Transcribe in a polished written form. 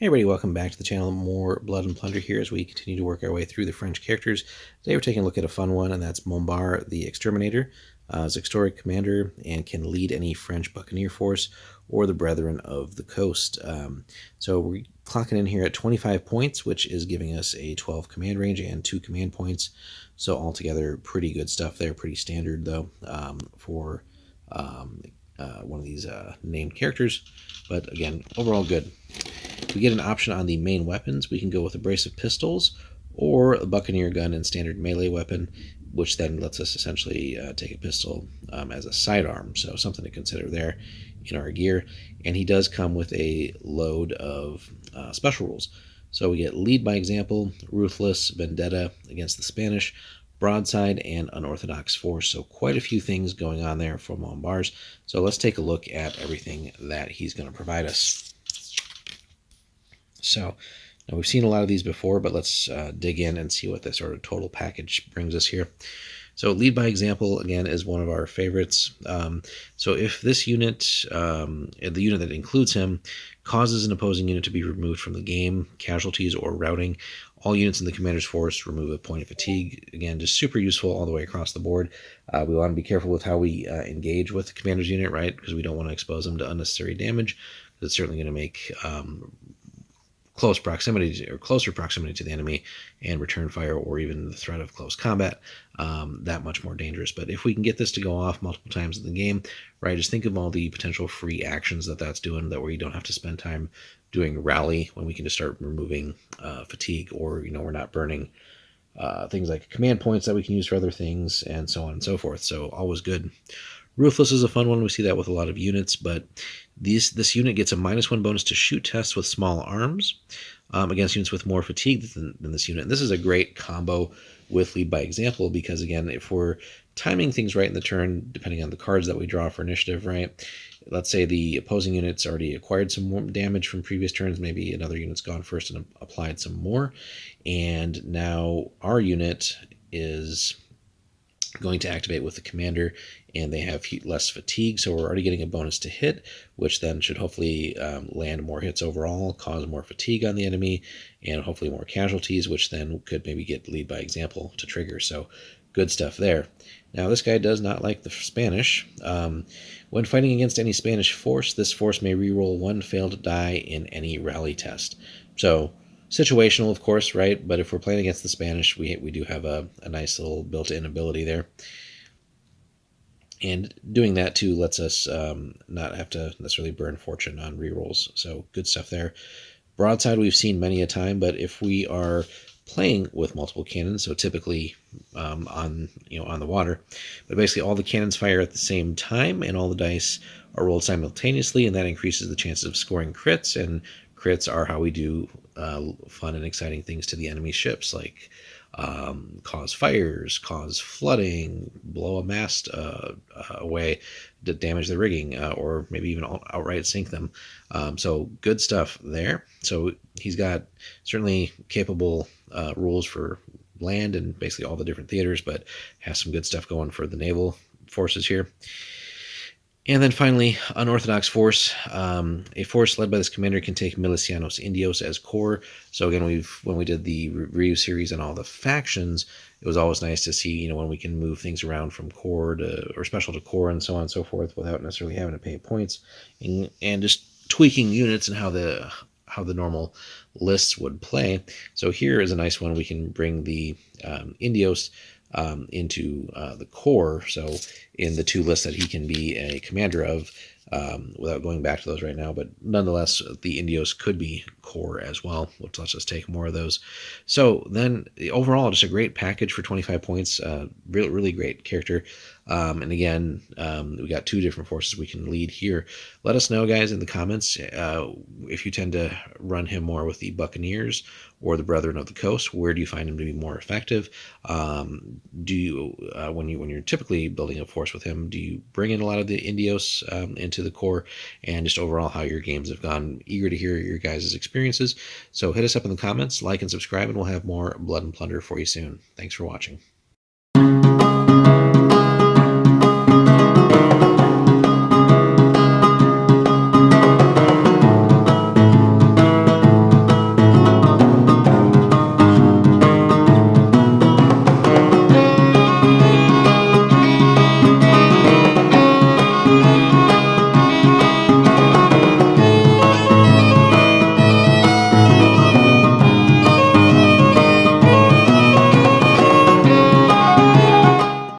Hey everybody, welcome back to the channel. More Blood and Plunder here as we continue to work our way through the French characters. Today we're taking a look at a fun one, and that's Monbars the Exterminator. He's a historic commander and can lead any French buccaneer force or the Brethren of the Coast. So we're clocking in here at 25 points, which is giving us a 12 command range and 2 command points. So altogether, pretty good stuff there. Pretty standard though for one of these named characters. But again, overall good. We get an option on the main weapons. We can go with a brace of pistols or a buccaneer gun and standard melee weapon, which then lets us essentially take a pistol as a sidearm. So something to consider there in our gear. And he does come with a load of special rules. So we get lead by example, ruthless, vendetta against the Spanish, broadside, and unorthodox force. So quite a few things going on there for Monbars. So let's take a look at everything that he's going to provide us. So now we've seen a lot of these before, but let's dig in and see what this sort of total package brings us here. So lead by example, again, is one of our favorites. So if this unit, the unit that includes him, causes an opposing unit to be removed from the game, casualties, or routing, all units in the commander's force remove a point of fatigue. Again, just super useful all the way across the board. We want to be careful with how we engage with the commander's unit, right? Because we don't want to expose them to unnecessary damage. It's certainly going to make close proximity or closer proximity to the enemy and return fire or even the threat of close combat that much more dangerous. But if we can get this to go off multiple times in the game, right, just think of all the potential free actions that that's doing, that where you don't have to spend time doing rally when we can just start removing fatigue, or we're not burning things like command points that we can use for other things, and so on and so forth. So always good. Ruthless is a fun one. We see that with a lot of units, but this unit gets a -1 bonus to shoot tests with small arms against units with more fatigue than this unit. And this is a great combo with lead by example, because again, if we're timing things right in the turn, depending on the cards that we draw for initiative, right? Let's say the opposing unit's already acquired some more damage from previous turns, maybe another unit's gone first and applied some more, and now our unit is going to activate with the commander, and they have less fatigue, so we're already getting a bonus to hit, which then should hopefully land more hits overall, cause more fatigue on the enemy, and hopefully more casualties, which then could maybe get lead by example to trigger. So good stuff there. Now this guy does not like the Spanish. When fighting against any Spanish force, this force may reroll 1 failed die in any rally test. So situational, of course, right? But if we're playing against the Spanish, we do have a nice little built-in ability there. And doing that, too, lets us not have to necessarily burn fortune on rerolls. So good stuff there. Broadside we've seen many a time, but if we are playing with multiple cannons, so typically on the water, but basically all the cannons fire at the same time, and all the dice are rolled simultaneously, and that increases the chances of scoring crits, and crits are how we do fun and exciting things to the enemy ships, like cause fires, cause flooding, blow a mast away, to damage the rigging, or maybe even outright sink them. So good stuff there. So he's got certainly capable rules for land and basically all the different theaters, but has some good stuff going for the naval forces here. And then finally, unorthodox force. A force led by this commander can take Milicianos Indios as core. So again, when we did the review series on all the factions, it was always nice to see, when we can move things around from core to, or special to core, and so on and so forth, without necessarily having to pay points, and just tweaking units and how the normal lists would play. So here is a nice one. We can bring the Indios into the core, so in the 2 lists that he can be a commander of, without going back to those right now, but nonetheless the Indios could be core as well, which lets us take more of those. So then overall, just a great package for 25 points. Really great character. And again, we got 2 different forces we can lead here. Let us know, guys, in the comments if you tend to run him more with the Buccaneers or the Brethren of the Coast. Where do you find him to be more effective? Do you when you're typically building a force with him, do you bring in a lot of the Indios into the core, and just overall how your games have gone? Eager to hear your guys' experiences. So hit us up in the comments, like and subscribe, and we'll have more Blood and Plunder for you soon. Thanks for watching.